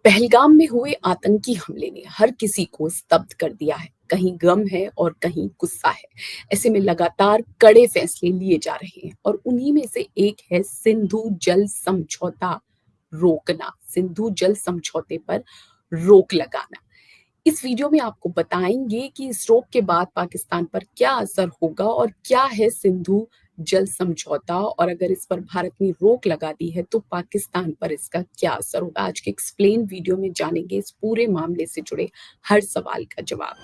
पहलगाम में हुए आतंकी हमले ने हर किसी को स्तब्ध कर दिया है। कहीं गम है और कहीं गुस्सा है। ऐसे में लगातार कड़े फैसले लिए जा रहे हैं और उन्हीं में से एक है सिंधु जल समझौता रोकना, सिंधु जल समझौते पर रोक लगाना। इस वीडियो में आपको बताएंगे कि इस रोक के बाद पाकिस्तान पर क्या असर होगा और क्या है सिंधु जल समझौता, और अगर इस पर भारत ने रोक लगा दी है तो पाकिस्तान पर इसका क्या असर होगा। आज के एक्सप्लेन वीडियो में जानेंगे इस पूरे मामले से जुड़े हर सवाल का जवाब।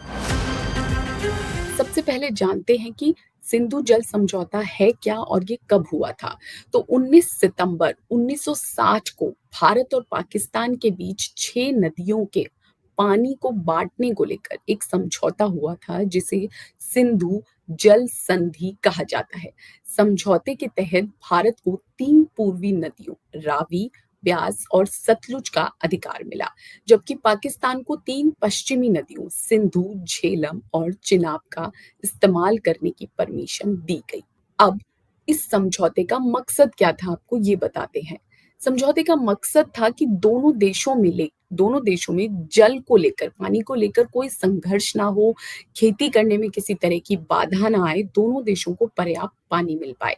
सबसे पहले जानते हैं कि सिंधु जल समझौता है क्या और ये कब हुआ था। तो 19 सितंबर 1960 को भारत और पाकिस्तान के बीच 6 नदियों के पानी को बांटने को लेकर एक समझौता हुआ था, जिसे सिंधु जल संधि कहा जाता है। समझौते के तहत भारत को 3 पूर्वी नदियों रावी, ब्यास और सतलुज का अधिकार मिला, जबकि पाकिस्तान को 3 पश्चिमी नदियों सिंधु, झेलम और चिनाब का इस्तेमाल करने की परमिशन दी गई। अब इस समझौते का मकसद क्या था, आपको ये बताते हैं। समझौते का मकसद था कि दोनों देशों में जल को लेकर, पानी को लेकर कोई संघर्ष ना हो, खेती करने में किसी तरह की बाधा ना आए, दोनों देशों को पर्याप्त पानी मिल पाए।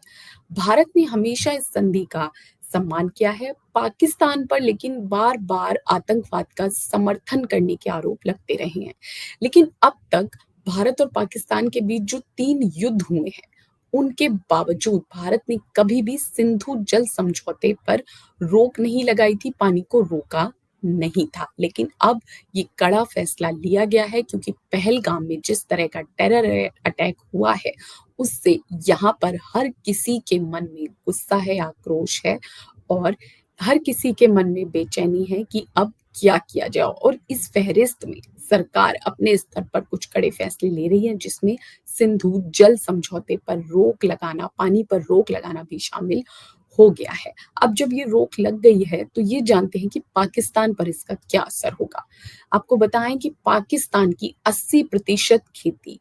भारत ने हमेशा इस संधि का सम्मान किया है पाकिस्तान पर, लेकिन बार बार आतंकवाद का समर्थन करने के आरोप लगते रहे हैं। लेकिन अब तक भारत और पाकिस्तान के बीच जो 3 युद्ध हुए हैं, उनके बावजूद भारत ने कभी भी सिंधु जल समझौते पर रोक नहीं लगाई थी, पानी को रोका नहीं था। लेकिन अब ये कड़ा फैसला लिया गया है, क्योंकि पहलगाम में जिस तरह का टेरर अटैक हुआ है, उससे यहाँ पर हर किसी के मन में गुस्सा है, आक्रोश है और हर किसी के मन में बेचैनी है कि अब क्या किया जाए। और इस फहरिस्त में सरकार अपने स्तर पर कुछ कड़े फैसले ले रही है, जिसमें सिंधु जल समझौते पर रोक लगाना, पानी पर रोक लगाना भी शामिल हो गया है। अब जब ये रोक लग गई है तो ये जानते हैं कि पाकिस्तान पर इसका क्या असर होगा। आपको बताएं कि पाकिस्तान की 80% खेती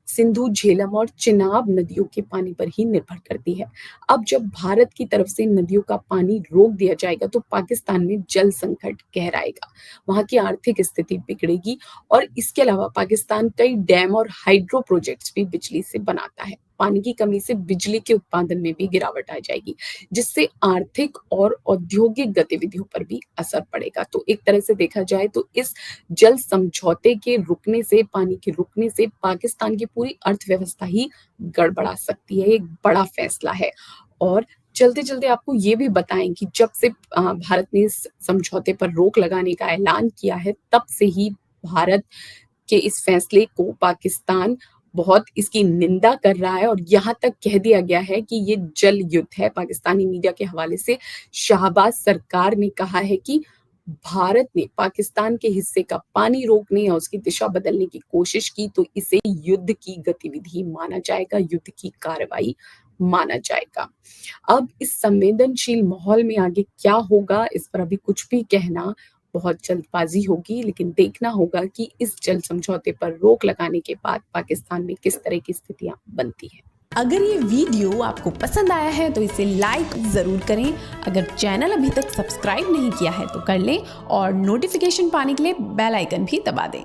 सिंधु, झेलम और चिनाब नदियों के पानी पर ही निर्भर करती है। अब जब भारत की तरफ से नदियों का पानी रोक दिया जाएगा तो पाकिस्तान में जल संकट गहराएगा, वहां की आर्थिक स्थिति बिगड़ेगी और इसके अलावा पाकिस्तान कई डैम और हाइड्रो प्रोजेक्ट्स भी बिजली से बनाता है। पानी की कमी से बिजली के उत्पादन में भी गिरावट आ जाएगी, जिससे आर्थिक और औद्योगिक गतिविधियों पर भी असर पड़ेगा। तो एक तरह से देखा जाए तो इस जल समझौते के रुकने से, पानी के रुकने से पाकिस्तान की पूरी अर्थव्यवस्था ही गड़बड़ा सकती है। एक बड़ा फैसला है। और चलते चलते आपको ये भी बताएं कि जब से भारत ने इस समझौते पर रोक लगाने का ऐलान किया है, तब से ही भारत के इस फैसले को पाकिस्तान बहुत इसकी निंदा कर रहा है और यहाँ तक कह दिया गया है कि ये जल युद्ध है। पाकिस्तानी मीडिया के हवाले से शाहबाज सरकार ने कहा है कि भारत ने पाकिस्तान के हिस्से का पानी रोकने या उसकी दिशा बदलने की कोशिश की तो इसे युद्ध की गतिविधि माना जाएगा, युद्ध की कार्रवाई माना जाएगा। अब इस संवेदनशील माहौल में आगे क्या होगा, इस पर अभी कुछ भी कहना बहुत जल्दबाजी होगी, लेकिन देखना होगा कि इस जल समझौते पर रोक लगाने के बाद पाकिस्तान में किस तरह की स्थितियां बनती हैं। अगर ये वीडियो आपको पसंद आया है तो इसे लाइक ज़रूर करें। अगर चैनल अभी तक सब्सक्राइब नहीं किया है तो कर लें और नोटिफिकेशन पाने के लिए बेल आइकन भी दबा दें।